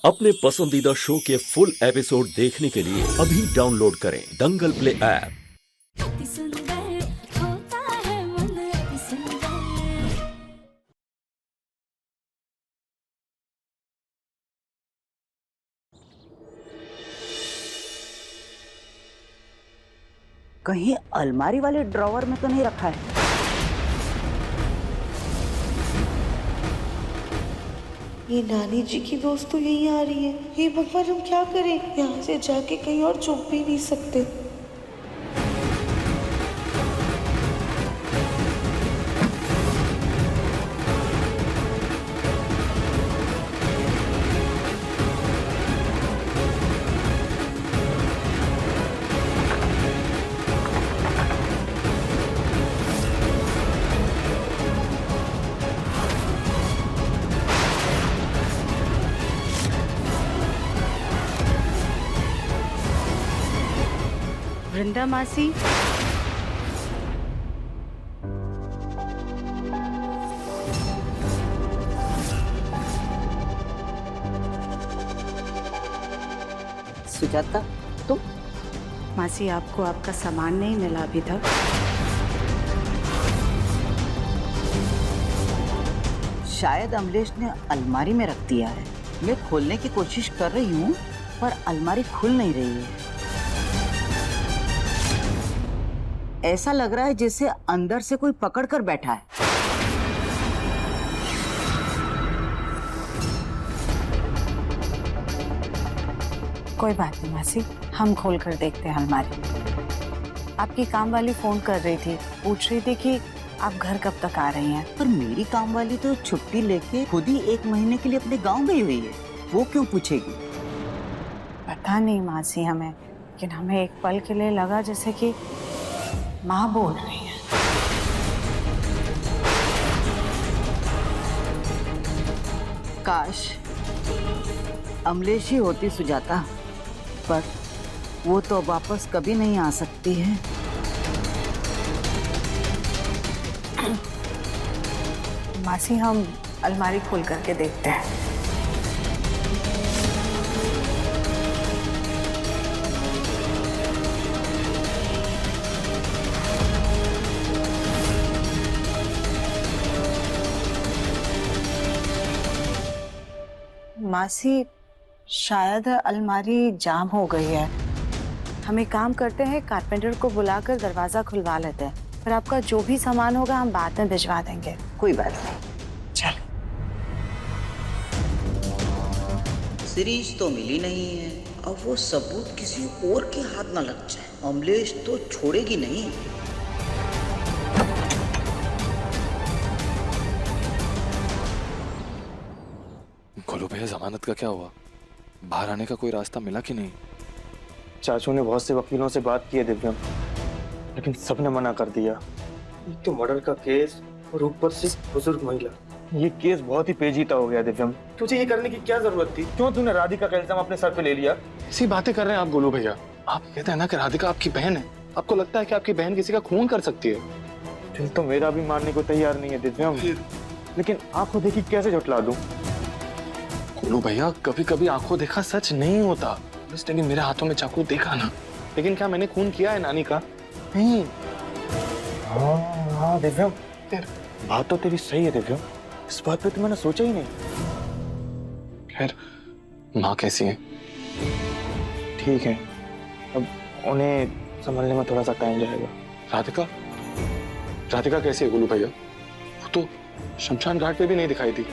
अपने पसंदीदा शो के फुल एपिसोड देखने के लिए अभी डाउनलोड करें दंगल प्ले ऐप। अति सुंदर होता है मन अति सुंदर। कहीं अलमारी वाले ड्रॉवर में तो नहीं रखा है? ये नानी जी की दोस्त तो यहीं आ रही है। हे भगवान, हम क्या करें? यहाँ से जाके कहीं और छुप भी नहीं सकते। वृंदा मासी, सुजाता, तुम? मासी, आपको आपका सामान नहीं मिला अभी तक? शायद अमलेश ने अलमारी में रख दिया है। मैं खोलने की कोशिश कर रही हूँ पर अलमारी खुल नहीं रही है। ऐसा लग रहा है जैसे अंदर से कोई पकड़ कर बैठा है। कोई बात नहीं मासी, हम खोल कर देखते हैं अलमारी। आपकी काम वाली फोन कर रही थी, पूछ रही थी कि आप घर कब तक आ रही हैं। पर मेरी काम वाली तो छुट्टी लेके खुद ही 1 महीने के लिए अपने गांव गई हुई है। वो क्यों पूछेगी? पता नहीं मासी हमें, लेकिन हमें एक पल के लिए लगा जैसे कि माँ बोल रही है। काश अमलेश ही होती सुजाता, पर वो तो वापस कभी नहीं आ सकती है। मासी, हम अलमारी खोल करके देखते हैं। मासी, शायद अलमारी जाम हो गई है। हम एक काम करते हैं, कारपेंटर को बुलाकर दरवाजा खुलवा लेते हैं। फिर आपका जो भी सामान होगा हम बाद में भिजवा देंगे। कोई बात नहीं, चल। सीरीज तो मिली नहीं है। अब वो सबूत किसी और के हाथ ना लग जाए। अमलेश तो छोड़ेगी नहीं। गोलू भैया, जमानत का क्या हुआ? बाहर आने का कोई रास्ता मिला कि नहीं? चाचू ने बहुत से वकीलों से बात की है दिव्यम, लेकिन सबने मना कर दिया। एक तो मर्डर का केस और ऊपर से बुजुर्ग महिला। ये केस बहुत ही पेचीदा हो गया दिव्यम। तुझे ये करने की क्या जरूरत थी? क्यों तूने राधिका का इल्जाम अपने सर पे ले लिया? ऐसी बातें कर रहे हैं आप गोलू भैया। आप कहते हैं ना कि राधिका आपकी बहन है। आपको लगता है कि आपकी बहन किसी का खून कर सकती है? दिल तो मेरा भी मानने को तैयार नहीं है दिव्यम, लेकिन आंखों देखी कैसे झुठला दूं? गोलू भैया, कभी कभी आंखों देखा सच नहीं होता। बस लेकिन मेरे हाथों में चाकू देखा ना, लेकिन क्या मैंने खून किया है नानी का? नहीं। हाँ दिव्यम, बात तो तेरी सही है दिव्यम। इस बात पे तो मैंने सोचा ही नहीं। खैर, माँ कैसी है? ठीक है, अब उन्हें संभलने में थोड़ा सा टाइम जाएगा। राधिका? राधिका कैसी है गोलू भैया? वो तो शमशान घाट पे भी नहीं दिखाई दी।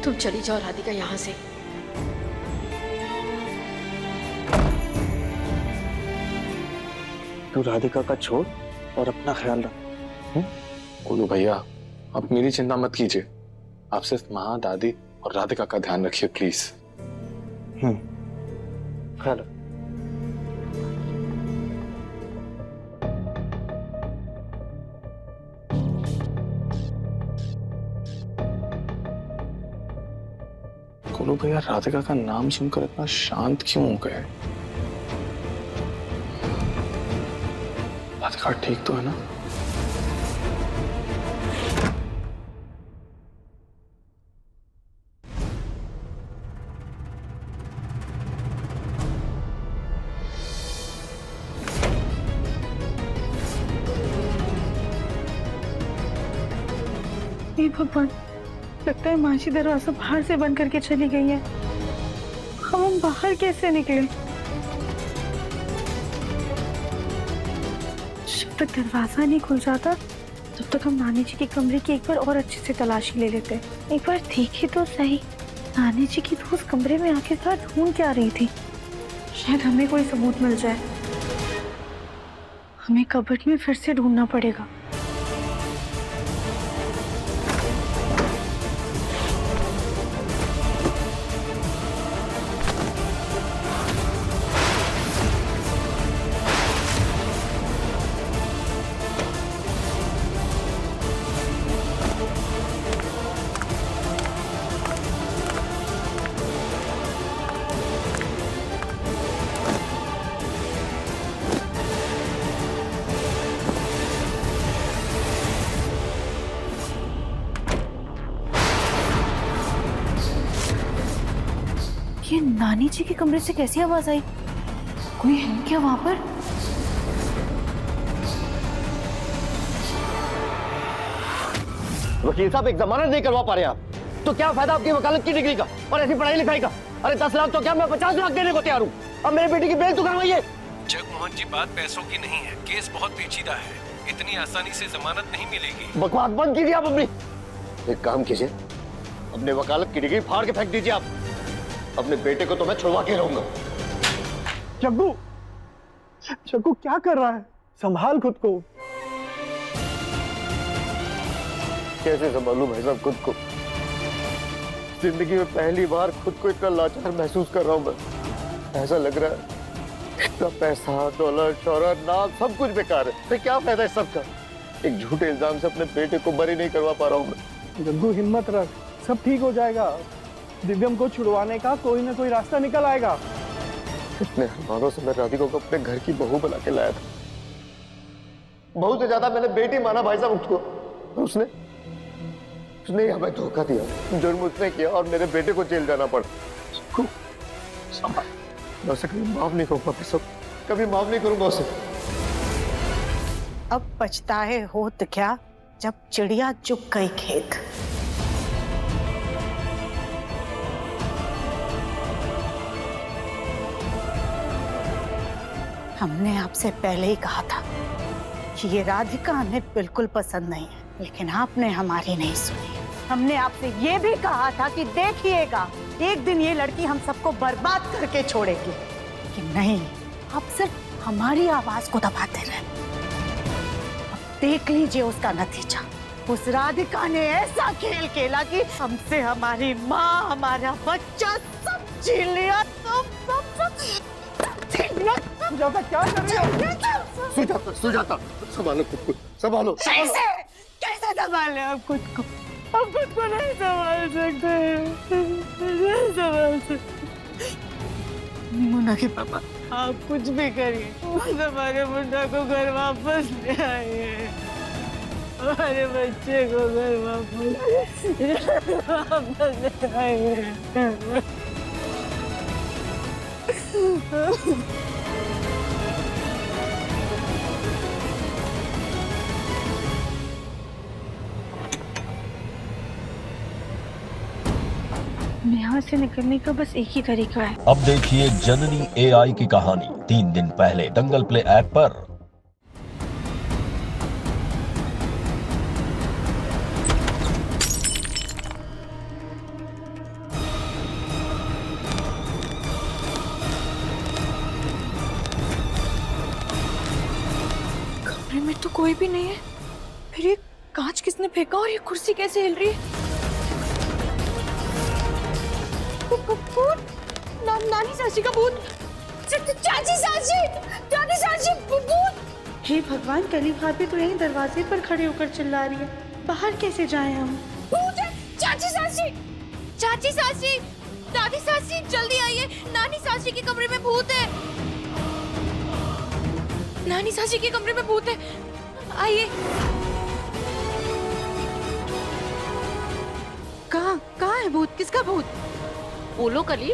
तुम चली जाओ राधिका यहाँ से। तू राधिका का छोड़ और अपना ख्याल रख। गोलू भैया, आप मेरी चिंता मत कीजिए। आप सिर्फ माँ, दादी और राधिका का ध्यान रखिए प्लीज। ख्याल रख। गोलू भैया राधिका का नाम सुनकर इतना शांत क्यों हो गए? राधिका ठीक तो है ना? हे भगवान, लगता है मासी दरवाजा बाहर से बंद करके चली गई है। हम बाहर कैसे निकले? जब तक दरवाजा नहीं खुल जाता तब तक हम नानी जी के कमरे की एक बार और अच्छे से तलाशी ले लेते। एक बार देखी तो सही, नानी जी की दोस्त कमरे में आखिरकार ढूंढ क्या रही थी। शायद हमें कोई सबूत मिल जाए। हमें कबर्ड में फिर से ढूंढना पड़ेगा। ये नानी जी के कमरे से कैसी आवाज आई? कोई है क्या वहां पर? वकील साहब, एक जमानत नहीं करवा पा रहे आप तो क्या फायदा आपकी वकालत की डिग्री का और ऐसी पढ़ाई लिखाई का? अरे 10 लाख तो क्या, मैं 50 लाख देने को तैयार हूँ। अब मेरे बेटे की बेल तो करवाइए। जगमोहन जी, बात पैसों की नहीं है, केस बहुत पेचीदा है, इतनी आसानी से जमानत नहीं मिलेगी। बकवास बंद कीजिए आप अपनी। एक काम कीजिए, अपने वकालत की डिग्री फाड़ के फेंक दीजिए आप। अपने बेटे को तो मैं छुड़वा के रहूंगा। जग्गू, जग्गू क्या कर रहा है? संभाल खुद को। कैसे संभालूं भाई साहब खुद को? जिंदगी में पहली बार खुद को इतना लाचार महसूस कर रहा हूं मैं। ऐसा लग रहा है इतना पैसा, दौलत, शोहरत, नाम सब कुछ बेकार है। तो क्या फायदा है सबका? एक झूठे इल्जाम से अपने बेटे को बरी नहीं करवा पा रहा हूं मैं। जग्गू, हिम्मत रख, सब ठीक हो जाएगा। दिव्यम को छुड़वाने का कोई ना कोई रास्ता निकल आएगा। इतने अरमानों से मैं राधिका को अपने घर की बहू बना के लाया था। बहू से ज्यादा मैंने बेटी माना भाई साहब उसको। उसने हमें धोखा दिया, जुर्म उसने किया और मेरे बेटे को जेल जाना पड़ा। मैं उसे कभी माफ नहीं करूंगा, कभी माफ नहीं करूंगा उसे। अब पछताए हो तो क्या, जब चिड़िया चुग गई खेत। हमने आपसे पहले ही कहा था कि ये राधिका हमें बिल्कुल पसंद नहीं है, लेकिन आपने हमारी नहीं सुनी। हमने आपसे ये भी कहा था कि देखिएगा, एक दिन ये लड़की हम सबको बर्बाद करके छोड़ेगी, कि नहीं, आप सिर्फ हमारी आवाज को दबाते रहे। अब देख लीजिए उसका नतीजा। उस राधिका ने ऐसा खेल खेला कि हमसे हमारी माँ, हमारा बच्चा सब छीन लिया। सुजाता, क्या कर रही हो? सुजाता, संभालो खुद को, संभालो। कैसे संभाले आप खुद को? हम खुद को नहीं संभाल सकते, नहीं संभाल सकते। मुन्ना के पापा, आप कुछ भी करिए, हमारे मुन्ना को घर वापस ले आइए, हमारे बच्चे को घर वापस ले आइए। यहाँ से निकलने का बस एक ही तरीका है। अब देखिए जननी AI की कहानी 3 दिन पहले दंगल प्ले ऐप पर। कमरे में तो कोई भी नहीं है, फिर ये कांच किसने फेंका और ये कुर्सी कैसे हिल रही है? नानी सासी का भूत, चाची सासी भूत। हे भगवान, कली भाभी तो यहीं दरवाजे पर खड़े होकर चिल्ला रही है, बाहर कैसे जाएं हम? भूत है, चाची सासी, दादी सासी, जल्दी आइए, नानी सासी के कमरे में भूत है। नानी सासी के कमरे में भूत है, आइए। कहाँ है भूत? किसका भूत? बोलो कली।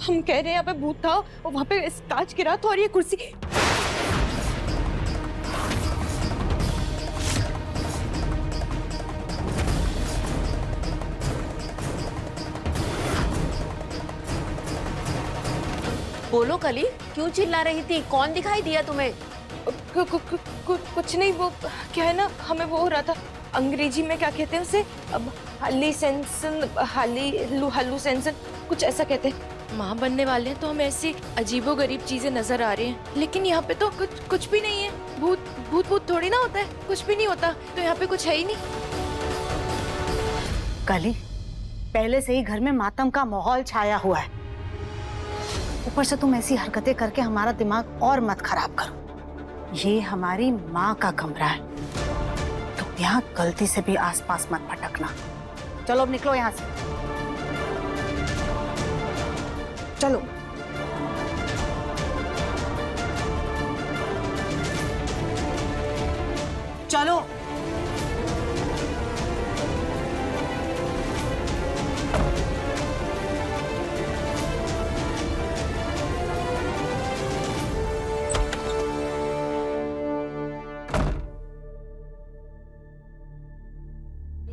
हम कह रहे हैं यहाँ पे भूत था और वहां पे कांच गिरा था और ये कुर्सी। बोलो कली, क्यों चिल्ला रही थी? कौन दिखाई दिया तुम्हें? कुछ नहीं, वो क्या है ना, हमें वो हो रहा था, अंग्रेजी में क्या कहते हैं उसे, अब हाल्यूसिनेशन कुछ ऐसा कहते हैं। माँ बनने वाले हैं तो हमें ऐसी अजीबोगरीब चीजें नजर आ रही हैं, लेकिन यहाँ पे तो कुछ भी नहीं है। भूत थोड़ी ना होता है, कुछ भी नहीं होता, तो यहाँ पे कुछ है ही नहीं। कली, पहले से ही घर में मातम का माहौल छाया हुआ है, ऊपर से तुम ऐसी हरकतें करके हमारा दिमाग और मत खराब करो। ये हमारी माँ का कमरा है, तो यहाँ गलती से भी आसपास मत भटकना। चलो अब निकलो यहाँ से, चलो। चलो।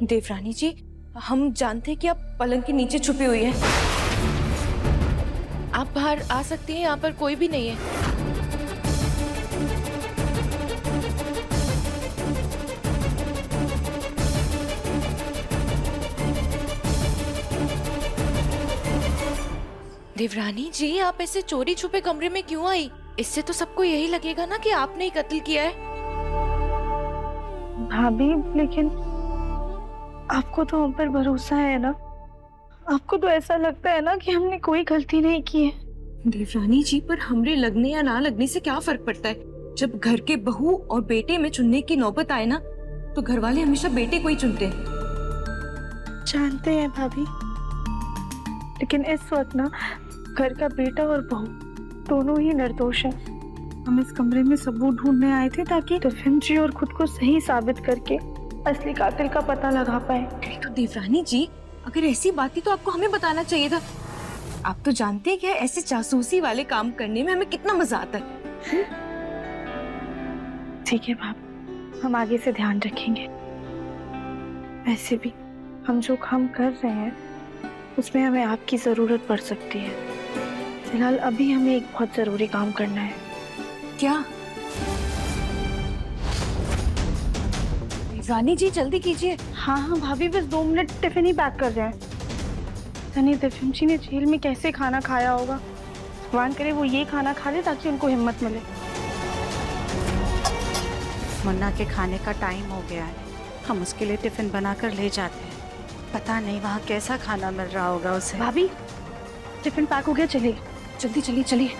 देवरानी जी, हम जानते हैं कि आप पलंग के नीचे छुपी हुई हैं। आप बाहर आ सकती हैं, यहाँ पर कोई भी नहीं है। देवरानी जी, आप ऐसे चोरी छुपे कमरे में क्यों आई? इससे तो सबको यही लगेगा ना कि आपने ही कत्ल किया है। भाभी, लेकिन आपको तो हम पर भरोसा है ना? आपको तो ऐसा लगता है ना कि हमने कोई गलती नहीं की है। देवरानी जी, पर हमरे लगने या ना लगने से क्या फर्क पड़ता है? जब घर के बहू और बेटे में चुनने की नौबत आए ना, तो घर वाले हमेशा बेटे को ही चुनते हैं। जानते हैं भाभी, लेकिन इस वक्त ना घर का बेटा और बहू दोनों ही निर्दोष हैं। हम इस कमरे में सबूत ढूंढने आए थे ताकि दिव्यम जी और खुद को सही साबित करके असली कातिल का पता लगा पाए। तो देवरानी जी, अगर ऐसी बात थी तो आपको हमें बताना चाहिए था। आप तो जानते हैं कि ऐसे जासूसी वाले काम करने में हमें कितना मजा आता है। ठीक है भाभी, हम आगे से ध्यान रखेंगे। वैसे भी हम जो काम कर रहे हैं उसमें हमें आपकी जरूरत पड़ सकती है। फिलहाल अभी हमें एक बहुत जरूरी काम करना है। क्या? रानी जी, जल्दी कीजिए। हाँ भाभी, बस 2 मिनट, टिफिन ही पैक कर रहे हैं। तनी दिव्यम जी ने जेल में कैसे खाना खाया होगा, भगवान करे वो ये खाना खा ले ताकि उनको हिम्मत मिले। मुन्ना के खाने का टाइम हो गया है, हम उसके लिए टिफिन बनाकर ले जाते हैं। पता नहीं वहाँ कैसा खाना मिल रहा होगा उसे। भाभी, टिफिन पैक हो गया, चलिए जल्दी चलिए चलिए।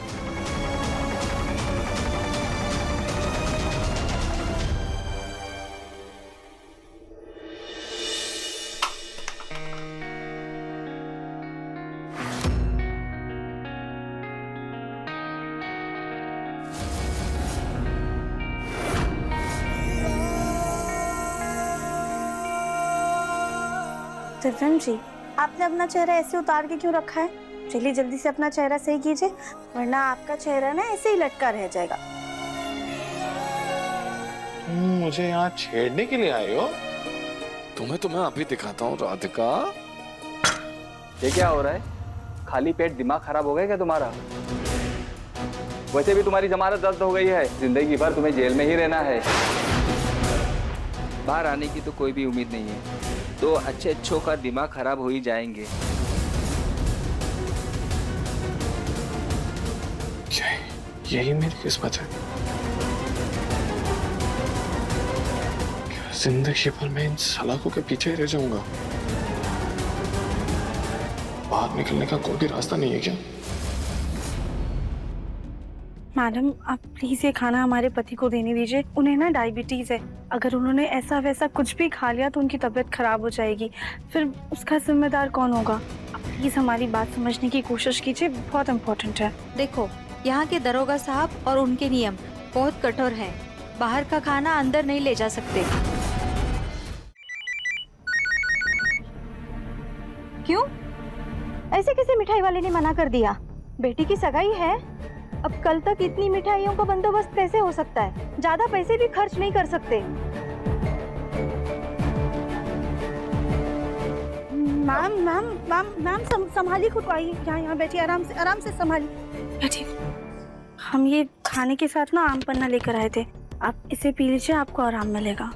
दिव्यम जी, आपने अपना चेहरा ऐसे उतार के क्यों रखा है? चलिए जल्दी से अपना चेहरा सही कीजिए, वरना आपका चेहरा ना ऐसे ही लटका रह जाएगा। मुझे यहाँ छेड़ने के लिए आए हो? तुम्हें तो मैं अभी दिखाता हूँ राधिका। ये क्या हो रहा है? खाली पेट दिमाग खराब हो गया क्या तुम्हारा? वैसे भी तुम्हारी जमानत रद्द हो गई है, जिंदगी भर तुम्हें जेल में ही रहना है। बाहर आने की तो कोई भी उम्मीद नहीं है, तो अच्छों का दिमाग खराब हो ही जाएंगे। यही मेरी किस्मत है। क्या जिंदगी भर मैं इन सलाखों के पीछे ही रह जाऊंगा? बाहर निकलने का कोई भी रास्ता नहीं है क्या? मैडम, आप प्लीज ये खाना हमारे पति को देने दीजिए। उन्हें ना डायबिटीज है, अगर उन्होंने ऐसा वैसा कुछ भी खा लिया तो उनकी तबीयत खराब हो जाएगी, फिर उसका जिम्मेदार कौन होगा? आप प्लीज हमारी बात समझने की कोशिश कीजिए, बहुत इम्पोर्टेंट है। देखो, यहाँ के दरोगा साहब और उनके नियम बहुत कठोर हैं। बाहर का खाना अंदर नहीं ले जा सकते। क्यों? ऐसे कैसे मिठाई वाले ने मना कर दिया? बेटी की सगाई है, अब कल तक इतनी मिठाइयों का बंदोबस्त कैसे हो सकता है? ज्यादा पैसे भी खर्च नहीं कर सकते। मैम संभालिए खुद को। आइए यहाँ बैठिए, आराम से संभालिए। बैठिए। हम ये खाने के साथ ना आम पन्ना लेकर आए थे, आप इसे पी लीजिए, आपको आराम मिलेगा।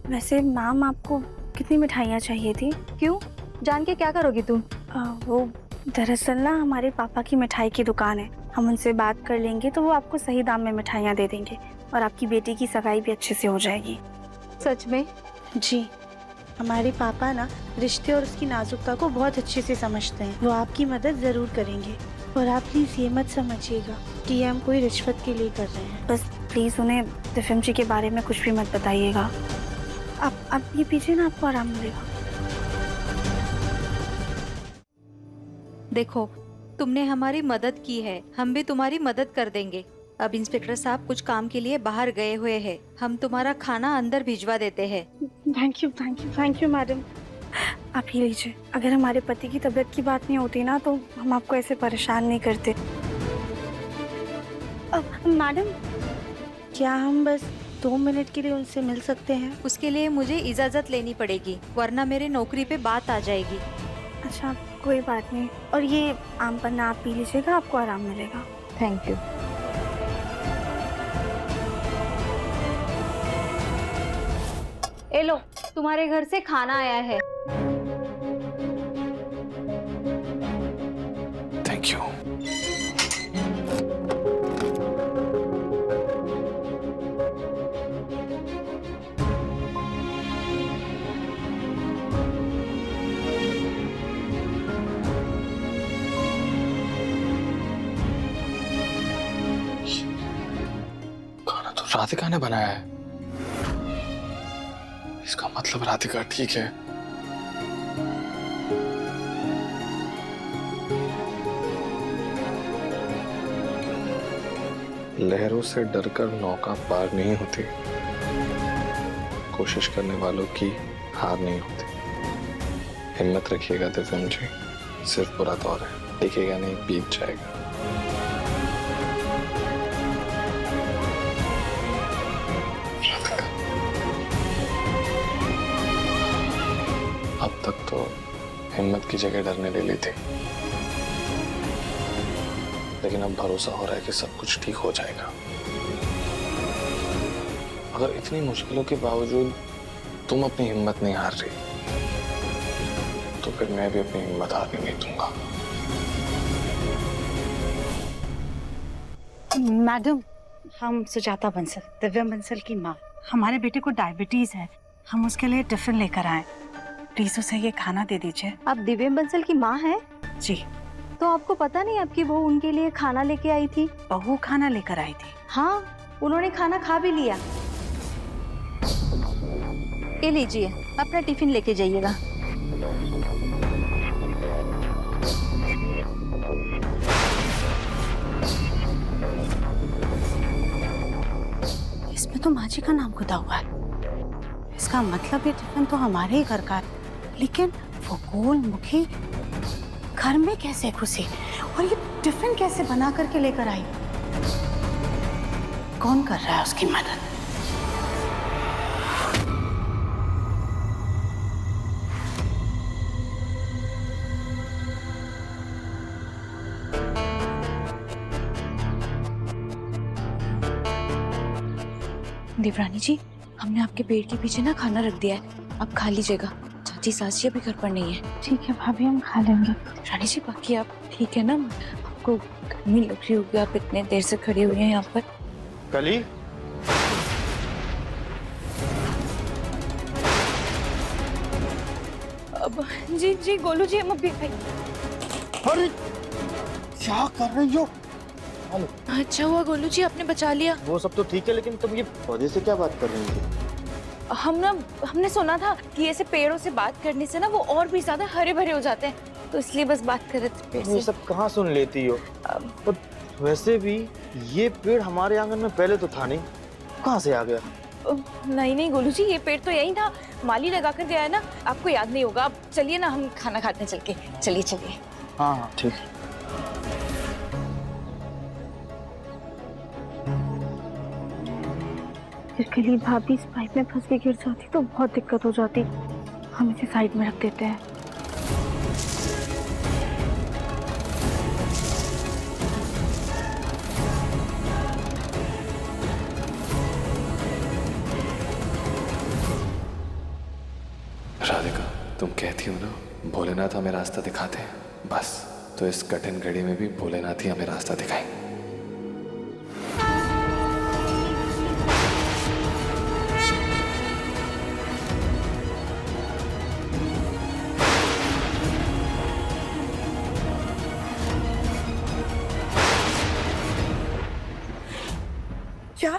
वैसे मैम, आपको कितनी मिठाइयाँ चाहिए थी? क्यों, जान के क्या करोगी तुम? वो दरअसल ना हमारे पापा की मिठाई की दुकान है, हम उनसे बात कर लेंगे तो वो आपको सही दाम में मिठाइयाँ दे देंगे और आपकी बेटी की सगाई भी अच्छे से हो जाएगी। सच में? जी, हमारे पापा ना रिश्ते और उसकी नाजुकता को बहुत अच्छे से समझते हैं। वो आपकी मदद जरूर करेंगे। और आप प्लीज ये मत समझिएगा कि ये हम कोई रिश्वत के लिए कर रहे हैं। बस प्लीज उन्हें दिव्यम जी के बारे में कुछ भी मत बताइएगा। आप ये पीजिए ना, आपको आराम मिलेगा। देखो, तुमने हमारी मदद की है, हम भी तुम्हारी मदद कर देंगे। अब इंस्पेक्टर साहब कुछ काम के लिए बाहर गए हुए हैं, हम तुम्हारा खाना अंदर भिजवा देते हैं। Thank you madam. आप ही लीजिए। अगर हमारे पति की तबीयत की बात नहीं होती ना तो हम आपको ऐसे परेशान नहीं करते। मैडम, क्या हम बस 2 मिनट के लिए उनसे मिल सकते हैं? उसके लिए मुझे इजाजत लेनी पड़ेगी, वरना मेरी नौकरी पे बात आ जाएगी। अच्छा, कोई बात नहीं। और ये आम पन्ना आप पी लीजिएगा, आपको आराम मिलेगा। Thank you. ए लो, तुम्हारे घर से खाना आया है। Thank you. खाना तो राधिका ने बनाया है, इसका मतलब राधिका ठीक है। लहरों से डरकर नौका पार नहीं होती, कोशिश करने वालों की हार नहीं होती। हिम्मत रखिएगा दिव्यम जी, सिर्फ बुरा दौर है, दिखेगा नहीं, बीत जाएगा। अब तक तो हिम्मत की जगह डरने ले ली थी, लेकिन अब भरोसा हो रहा है कि सब कुछ ठीक हो जाएगा। अगर इतनी मुश्किलों के बावजूद तुम अपनी हिम्मत नहीं हार रही, तो फिर मैं भी अपनी हिम्मत हारने नहीं दूंगा। मैडम, हम सुजाता बंसल, दिव्यम बंसल की माँ। हमारे बेटे को डायबिटीज है, हम उसके लिए टिफिन लेकर आए। प्लीज उसे ये खाना दे दीजिए। आप दिव्यम बंसल की माँ हैं? जी। तो आपको पता नहीं आपकी बहू उनके लिए खाना लेके आई थी? बहू खाना लेकर आई थी? हाँ, उन्होंने खाना खा भी लिया। ये लीजिए, अपना टिफिन लेके जाइएगा। इसमें तो माँ जी का नाम खुदा हुआ है, इसका मतलब ये टिफिन तो हमारे ही घर का है। लेकिन वो गोल मुखी घर में कैसे घुसी और ये टिफिन कैसे बना करके लेकर आई? कौन कर रहा है उसकी मदद? देवरानी जी, हमने आपके पेट के पीछे ना खाना रख दिया है, आप खा लीजिएगा। चाची सास जी अभी घर पर नहीं है। ठीक है भाभी, हम खा लेंगे। रानी जी, बाकी आप ठीक है ना? आपको गर्मी लग रही होगी, आप इतने देर से खड़े हुए हैं यहाँ पर। कली, अब जी गोलू जी, हम अभी। अरे क्या कर रही हो? अच्छा हुआ गोलू जी, आपने बचा लिया। वो सब तो ठीक है, लेकिन तुम ये पौधे से क्या बात कर रही थी? हमने सुना था कि ऐसे पेड़ों से बात करने से ना वो और भी ज्यादा हरे भरे हो जाते हैं, तो इसलिए बस बात कर रहे थे पेड़ से। ये सब कहाँ सुन लेती हो? और वैसे भी ये पेड़ हमारे आंगन में पहले तो था नहीं, कहाँ से आ गया? नहीं गोलू जी, ये पेड़ तो यही था, माली लगा कर गया है ना, आपको याद नहीं होगा। आप चलिए ना, हम खाना खाते हैं चल के। चलिए। हाँ ठीक है। के लिए भाभी इस पाइप में फंस के गिर जाती तो बहुत दिक्कत हो जाती। हम इसे साइड में रख देते हैं। तुम कहती हो ना भोलेनाथ हमें रास्ता दिखाते हैं, बस तो इस कठिन घड़ी में भी भोलेनाथ ही हमें रास्ता दिखाएंगे। क्या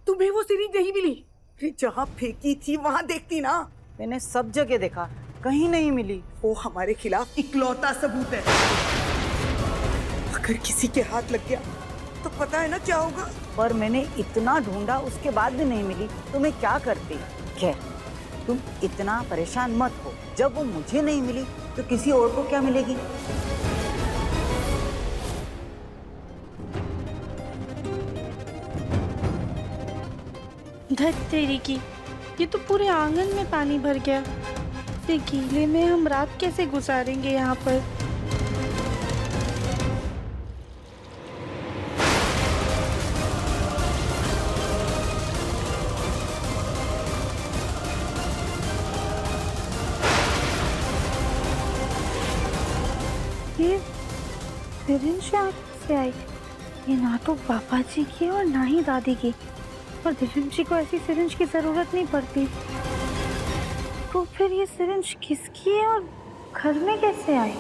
तुम्हें वो सीरीज नहीं मिली? अरे जहाँ फेंकी थी वहाँ देखती ना। मैंने सब जगह देखा, कहीं नहीं मिली। वो हमारे खिलाफ इकलौता सबूत है। अगर किसी के हाथ लग गया तो पता है ना क्या होगा। पर मैंने इतना ढूंढा, उसके बाद भी नहीं मिली तो मैं क्या करती। खैर, तुम इतना परेशान मत हो। जब वो मुझे नहीं मिली तो किसी और को क्या मिलेगी। धत तेरी की, ये तो पूरे आंगन में पानी भर गया। इस गीले में हम रात कैसे गुजारेंगे यहाँ पर? ये सिरिंज यहाँ से आई? ये ना तो पापा जी की और ना ही दादी की। और दिव्यम जी को ऐसी सिरिंज की जरूरत नहीं पड़ती। तो फिर ये सिरिंज किसकी है और घर में कैसे आई?